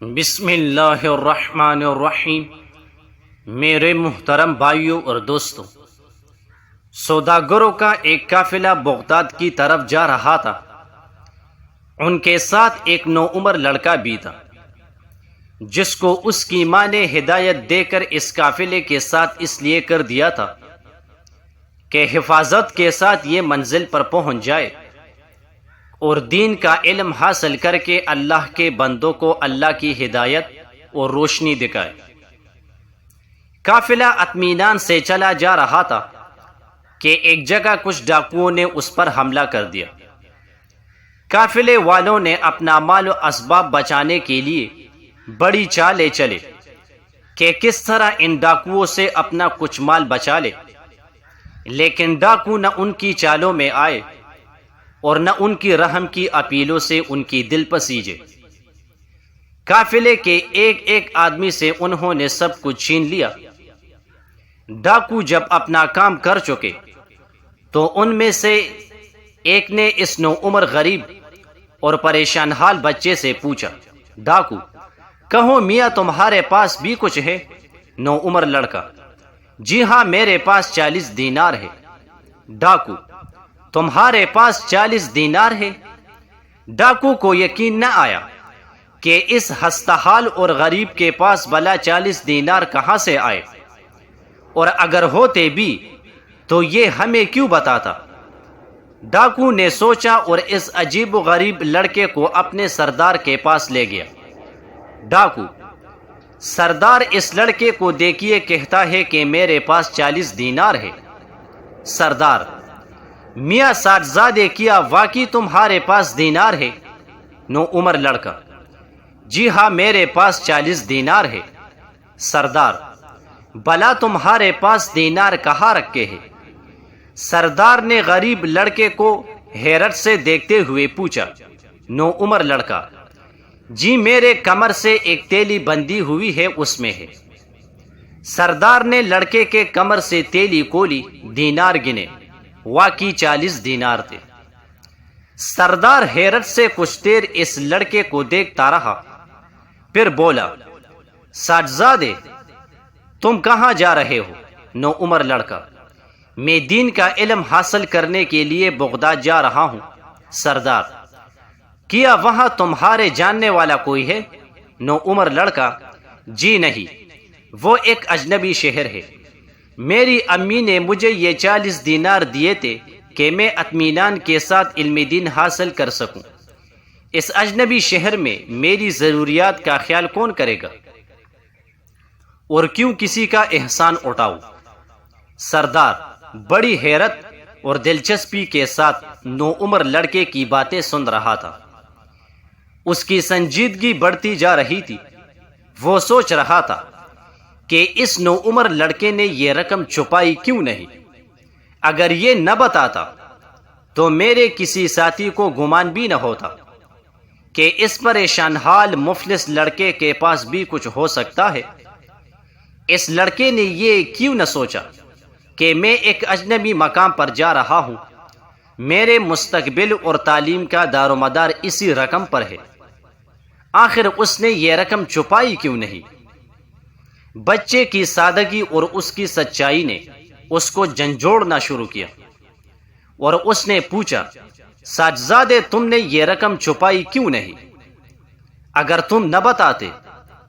بسم اللہ الرحمن الرحیم۔ میرے محترم بھائیوں اور دوستوں، سوداگروں کا ایک قافلہ بغداد کی طرف جا رہا تھا۔ ان کے ساتھ ایک نوعمر لڑکا بھی تھا، جس کو اس کی ماں نے ہدایت دے کر اس قافلے کے ساتھ اس لیے کر دیا تھا کہ حفاظت کے ساتھ یہ منزل پر پہنچ جائے اور دین کا علم حاصل کر کے اللہ کے بندوں کو اللہ کی ہدایت اور روشنی دکھائے۔ قافلہ اطمینان سے چلا جا رہا تھا کہ ایک جگہ کچھ ڈاکوؤں نے اس پر حملہ کر دیا۔ قافلے والوں نے اپنا مال و اسباب بچانے کے لیے بڑی چالیں چلے کہ کس طرح ان ڈاکوؤں سے اپنا کچھ مال بچا لے، لیکن ڈاکو نہ ان کی چالوں میں آئے اور نہ ان کی رحم کی اپیلوں سے ان کی دل پسیجے۔ قافلے کے ایک ایک آدمی سے انہوں نے سب کچھ چھین لیا۔ ڈاکو جب اپنا کام کر چکے تو ان میں سے ایک نے اس نوعمر غریب اور پریشان حال بچے سے پوچھا، ڈاکو کہو میاں تمہارے پاس بھی کچھ ہے؟ نوعمر لڑکا، جی ہاں میرے پاس 40 دینار ہے۔ ڈاکو، تمہارے پاس 40 دینار ہے؟ ڈاکو کو یقین نہ آیا کہ اس ہستحال اور غریب کے پاس بلا 40 دینار کہاں سے آئے، اور اگر ہوتے بھی تو یہ ہمیں کیوں بتاتا۔ ڈاکو نے سوچا اور اس عجیب و غریب لڑکے کو اپنے سردار کے پاس لے گیا۔ ڈاکو، سردار اس لڑکے کو دیکھیے کہتا ہے کہ میرے پاس 40 دینار ہے۔ سردار، میاں صاحبزادے کیا واقعی تمہارے پاس دینار ہے؟ نوعمر لڑکا، جی ہاں میرے پاس 40 دینار ہے۔ سردار، بلا تمہارے پاس دینار کہاں رکھے ہیں؟ سردار نے غریب لڑکے کو حیرت سے دیکھتے ہوئے پوچھا۔ نوعمر لڑکا، جی میرے کمر سے ایک تیلی بندھی ہوئی ہے، اس میں ہے۔ سردار نے لڑکے کے کمر سے تیلی کھولی، دینار گنے، واقعی 40 دینار تھے۔ سردار حیرت سے کچھ دیر اس لڑکے کو دیکھتا رہا، پھر بولا، صاحبزادے تم کہاں جا رہے ہو؟ نوعمر لڑکا، میں دین کا علم حاصل کرنے کے لیے بغداد جا رہا ہوں۔ سردار، کیا وہاں تمہارے جاننے والا کوئی ہے؟ نوعمر لڑکا، جی نہیں، وہ ایک اجنبی شہر ہے۔ میری امی نے مجھے یہ 40 دینار دیے تھے کہ میں اطمینان کے ساتھ علم دین حاصل کر سکوں۔ اس اجنبی شہر میں میری ضروریات کا خیال کون کرے گا، اور کیوں کسی کا احسان اٹھاؤں؟ سردار بڑی حیرت اور دلچسپی کے ساتھ نوعمر لڑکے کی باتیں سن رہا تھا۔ اس کی سنجیدگی بڑھتی جا رہی تھی۔ وہ سوچ رہا تھا کہ اس نوعمر لڑکے نے یہ رقم چھپائی کیوں نہیں؟ اگر یہ نہ بتاتا تو میرے کسی ساتھی کو گمان بھی نہ ہوتا کہ اس پریشان حال مفلس لڑکے کے پاس بھی کچھ ہو سکتا ہے۔ اس لڑکے نے یہ کیوں نہ سوچا کہ میں ایک اجنبی مقام پر جا رہا ہوں، میرے مستقبل اور تعلیم کا دار و مدار اسی رقم پر ہے۔ آخر اس نے یہ رقم چھپائی کیوں نہیں؟ بچے کی سادگی اور اس کی سچائی نے اس کو جھنجھوڑنا شروع کیا، اور اس نے پوچھا، صاحبزادے تم نے یہ رقم چھپائی کیوں نہیں؟ اگر تم نہ بتاتے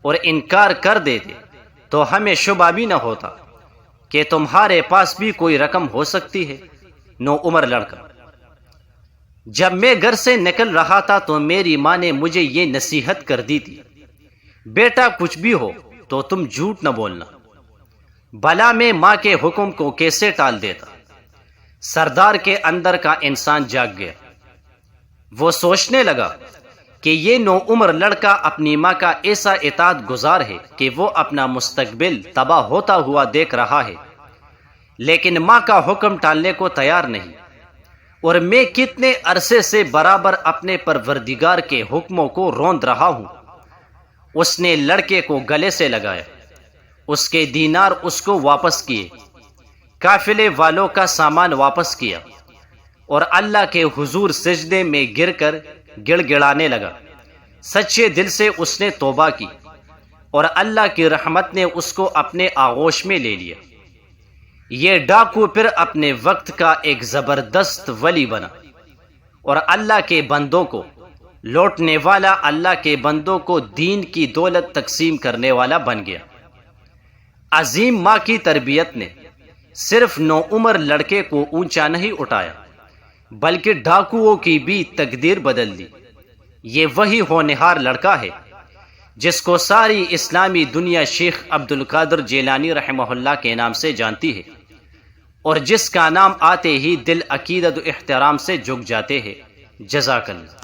اور انکار کر دیتے تو ہمیں شبہ بھی نہ ہوتا کہ تمہارے پاس بھی کوئی رقم ہو سکتی ہے۔ نوعمر لڑکا، جب میں گھر سے نکل رہا تھا تو میری ماں نے مجھے یہ نصیحت کر دی تھی، بیٹا کچھ بھی ہو تو تم جھوٹ نہ بولنا، بھلا میں ماں کے حکم کو کیسے ٹال دیتا۔ سردار کے اندر کا انسان جاگ گیا۔ وہ سوچنے لگا کہ یہ نوعمر لڑکا اپنی ماں کا ایسا اطاعت گزار ہے کہ وہ اپنا مستقبل تباہ ہوتا ہوا دیکھ رہا ہے، لیکن ماں کا حکم ٹالنے کو تیار نہیں، اور میں کتنے عرصے سے برابر اپنے پروردگار کے حکموں کو روند رہا ہوں۔ اس نے لڑکے کو گلے سے لگایا، اس کے دینار اس کو واپس کیے، قافلے والوں کا سامان واپس کیا، اور اللہ کے حضور سجدے میں گر کر گڑ گڑانے لگا، سچے دل سے اس نے توبہ کی اور اللہ کی رحمت نے اس کو اپنے آغوش میں لے لیا۔ یہ ڈاکو پھر اپنے وقت کا ایک زبردست ولی بنا اور اللہ کے بندوں کو لوٹنے والا، اللہ کے بندوں کو دین کی دولت تقسیم کرنے والا بن گیا۔ عظیم ماں کی تربیت نے صرف نوعمر لڑکے کو اونچا نہیں اٹھایا بلکہ ڈاکوؤں کی بھی تقدیر بدل دی۔ یہ وہی ہونہار لڑکا ہے جس کو ساری اسلامی دنیا شیخ عبد القادر جیلانی رحمہ اللہ کے نام سے جانتی ہے اور جس کا نام آتے ہی دل عقیدت و احترام سے جھک جاتے ہیں۔ جزاک اللہ۔